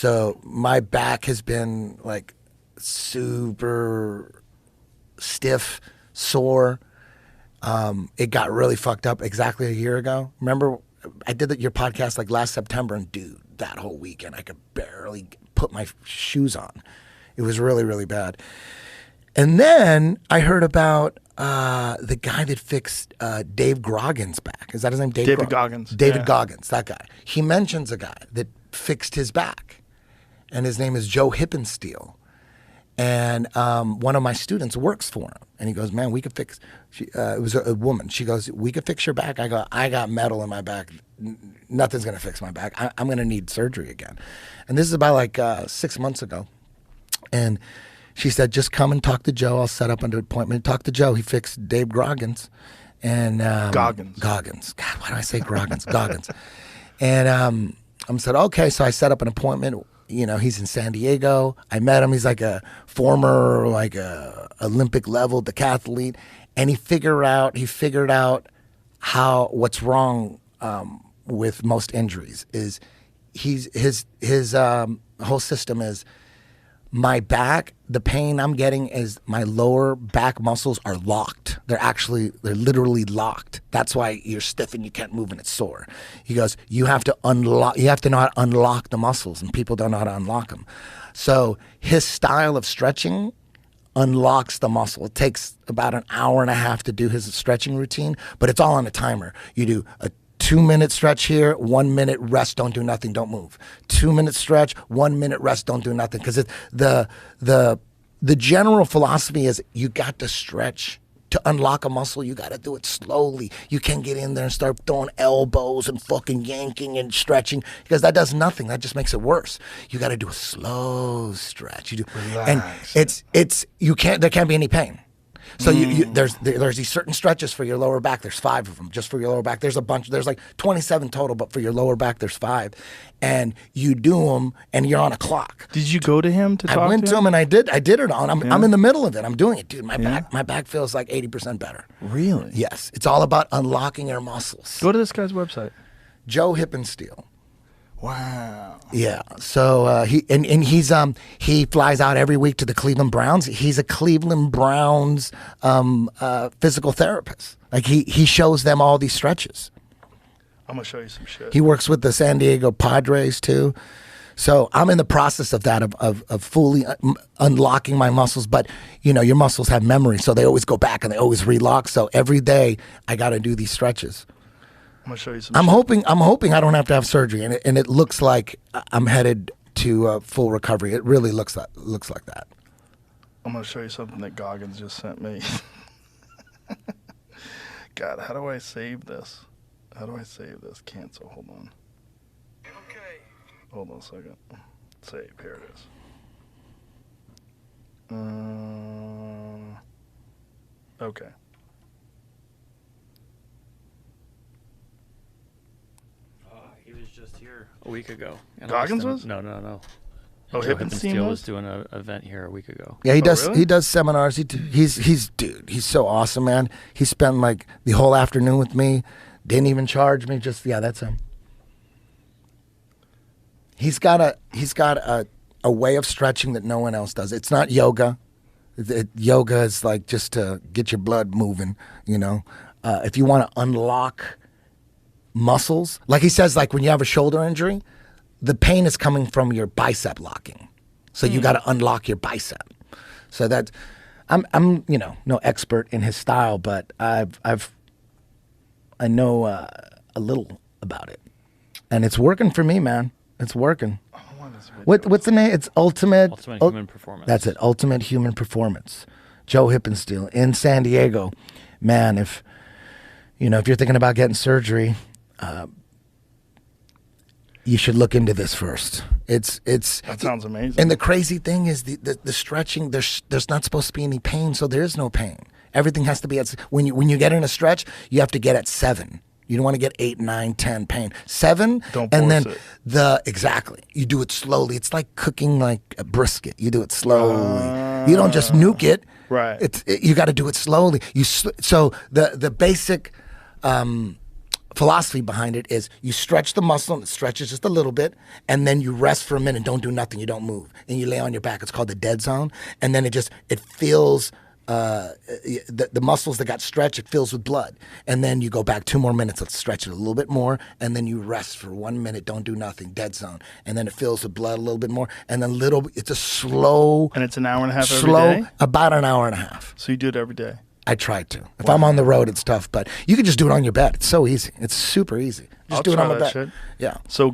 So my back has been like super stiff, sore. It got really fucked up exactly a year ago. Remember, I did your podcast like last September, and dude, that whole weekend I could barely put my shoes on. It was really, really bad. And then I heard about the guy that fixed Dave Goggins' back. Is that his name? David Goggins. David Goggins, that guy. He mentions a guy that fixed his back, and his name is Joe Hippensteel. And one of my students works for him, and he goes, "Man, we could fix." It was a woman. She goes, "We could fix your back." I go, "I got metal in my back. Nothing's gonna fix my back. I'm gonna need surgery again." And this is about like 6 months ago, and she said, "Just come and talk to Joe. I'll set up an appointment. Talk to Joe. He fixed Dave Goggins." And Goggins. God, why do I say Goggins? Goggins. And I said, "Okay." So I set up an appointment. You know, he's in San Diego. I met him. He's like a former, like Olympic level decathlete, and he figured out what's wrong with most injuries is his whole system is my back. The pain I'm getting is my lower back muscles are locked. They're literally locked. That's why you're stiff and you can't move and it's sore. He goes, you have to know how to unlock the muscles, and people don't know how to unlock them. So his style of stretching unlocks the muscle. It takes about an hour and a half to do his stretching routine, but it's all on a timer. You do a 2-minute stretch here, 1 minute rest, don't do nothing, don't move. 2-minute stretch, 1 minute rest, don't do nothing. Because the general philosophy is you got to stretch. To unlock a muscle, you got to do it slowly. You can't get in there and start throwing elbows and fucking yanking and stretching, because that does nothing. That just makes it worse. You got to do a slow stretch. Relax. And there can't be any pain. So there's these certain stretches for your lower back. There's 5 of them just for your lower back. There's a bunch. There's like 27 total, but for your lower back, there's 5. And you do them, and you're on a clock. Did you go to him to talk to him? I went to him, and I did it on. I'm in the middle of it. I'm doing it, dude. My back feels like 80% better. Really? Yes. It's all about unlocking your muscles. Go to this guy's website. Joe Hippensteel. Wow. Yeah. So he flies out every week to the Cleveland Browns. He's a Cleveland Browns physical therapist. Like he shows them all these stretches. I'm gonna show you some shit. He works with the San Diego Padres too. So I'm in the process of that, of fully unlocking my muscles. But you know, your muscles have memory, so they always go back and they always relock. So every day I got to do these stretches. I'm gonna show you some. I'm hoping I don't have to have surgery, and it looks like I'm headed to full recovery. It really looks like that. I'm gonna show you something that Goggins just sent me. God, how do I save this? Cancel. Hold on. Okay. Hold on a second. Save. Here it is. Okay. He was just here a week ago. Goggins was? No. Oh, Joe Hippensteel was doing an event here a week ago. Yeah, he does. Really? He does seminars. He's so awesome, man. He spent like the whole afternoon with me. Didn't even charge me. That's him. He's got a way of stretching that no one else does. It's not yoga. Yoga is like just to get your blood moving. You know, if you want to unlock muscles, like he says, like when you have a shoulder injury, the pain is coming from your bicep locking. So you got to unlock your bicep. So that I'm no expert in his style, but I know a little about it, and it's working for me, man. It's working. What's the name? It's Ultimate Human Performance. That's it. Ultimate Human Performance. Joe Hippensteel in San Diego. Man, if you're thinking about getting surgery, you should look into this first. That sounds amazing. And the crazy thing is the stretching. There's not supposed to be any pain, so there is no pain. Everything has to be when you get in a stretch, you have to get at 7. You don't want to get 8, 9, 10 pain. 7, don't and force then exactly. You do it slowly. It's like cooking like a brisket. You do it slowly. You don't just nuke it. Right. You got to do it slowly. So the basic philosophy behind it is you stretch the muscle and it stretches just a little bit, and then you rest for a minute, don't do nothing, you don't move, and you lay on your back. It's called the dead zone, and then it fills the muscles that got stretched, it fills with blood, and then you go back 2 more minutes, let's stretch it a little bit more, and then you rest for 1 minute, don't do nothing, dead zone, and then it fills with blood a little bit more, and then it's a slow, And it's an hour and a half every day? About an hour and a half. So you do it every day? I try to. If I'm on the road, it's tough, but you can just do it on your bed. It's so easy. It's super easy. Just I'll do it try on my that bed. shit. Yeah. So